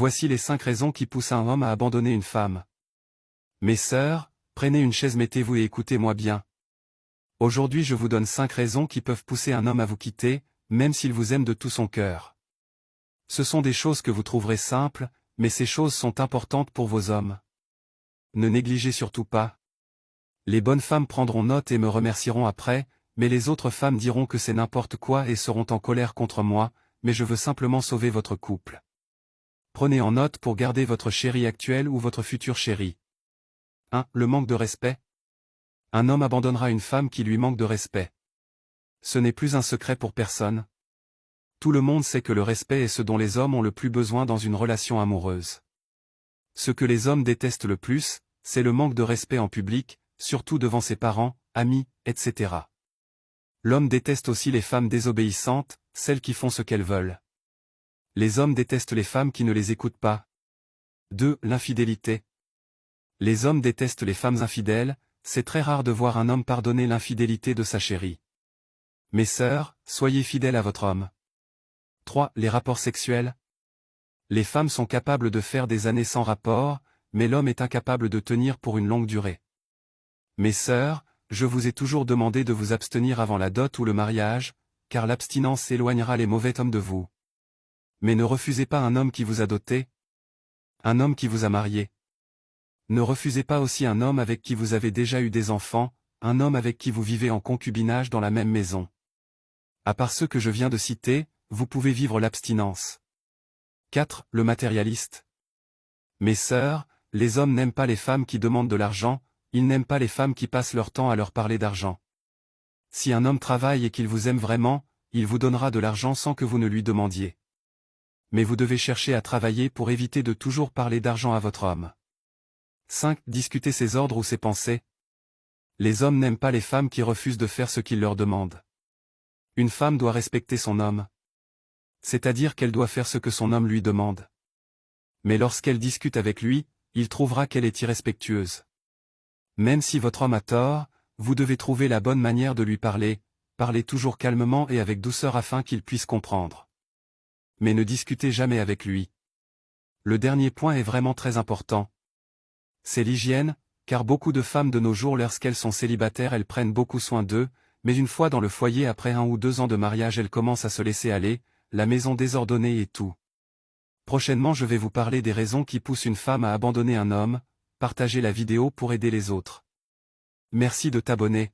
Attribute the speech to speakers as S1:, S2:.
S1: Voici les 5 raisons qui poussent un homme à abandonner une femme. Mes sœurs, prenez une chaise, mettez-vous et écoutez-moi bien. Aujourd'hui je vous donne 5 raisons qui peuvent pousser un homme à vous quitter, même s'il vous aime de tout son cœur. Ce sont des choses que vous trouverez simples, mais ces choses sont importantes pour vos hommes. Ne négligez surtout pas. Les bonnes femmes prendront note et me remercieront après, mais les autres femmes diront que c'est n'importe quoi et seront en colère contre moi, mais je veux simplement sauver votre couple. Prenez en note pour garder votre chéri actuel ou votre futur chéri. 1. Le manque de respect. Un homme abandonnera une femme qui lui manque de respect. Ce n'est plus un secret pour personne. Tout le monde sait que le respect est ce dont les hommes ont le plus besoin dans une relation amoureuse. Ce que les hommes détestent le plus, c'est le manque de respect en public, surtout devant ses parents, amis, etc. L'homme déteste aussi les femmes désobéissantes, celles qui font ce qu'elles veulent. Les hommes détestent les femmes qui ne les écoutent pas. 2. L'infidélité. Les hommes détestent les femmes infidèles, c'est très rare de voir un homme pardonner l'infidélité de sa chérie. Mes sœurs, soyez fidèles à votre homme. 3. Les rapports sexuels. Les femmes sont capables de faire des années sans rapport, mais l'homme est incapable de tenir pour une longue durée. Mes sœurs, je vous ai toujours demandé de vous abstenir avant la dot ou le mariage, car l'abstinence éloignera les mauvais hommes de vous. Mais ne refusez pas un homme qui vous a doté, un homme qui vous a marié. Ne refusez pas aussi un homme avec qui vous avez déjà eu des enfants, un homme avec qui vous vivez en concubinage dans la même maison. À part ceux que je viens de citer, vous pouvez vivre l'abstinence. 4. Le matérialiste. Mes sœurs, les hommes n'aiment pas les femmes qui demandent de l'argent, ils n'aiment pas les femmes qui passent leur temps à leur parler d'argent. Si un homme travaille et qu'il vous aime vraiment, il vous donnera de l'argent sans que vous ne lui demandiez. Mais vous devez chercher à travailler pour éviter de toujours parler d'argent à votre homme. 5. Discuter ses ordres ou ses pensées. Les hommes n'aiment pas les femmes qui refusent de faire ce qu'il leur demande. Une femme doit respecter son homme. C'est-à-dire qu'elle doit faire ce que son homme lui demande. Mais lorsqu'elle discute avec lui, il trouvera qu'elle est irrespectueuse. Même si votre homme a tort, vous devez trouver la bonne manière de lui parler, parlez toujours calmement et avec douceur afin qu'il puisse comprendre. Mais ne discutez jamais avec lui. Le dernier point est vraiment très important. C'est l'hygiène, car beaucoup de femmes de nos jours lorsqu'elles sont célibataires elles prennent beaucoup soin d'eux, mais une fois dans le foyer après 1 ou 2 ans de mariage elles commencent à se laisser aller, la maison désordonnée et tout. Prochainement je vais vous parler des raisons qui poussent une femme à abandonner un homme, partagez la vidéo pour aider les autres. Merci de t'abonner.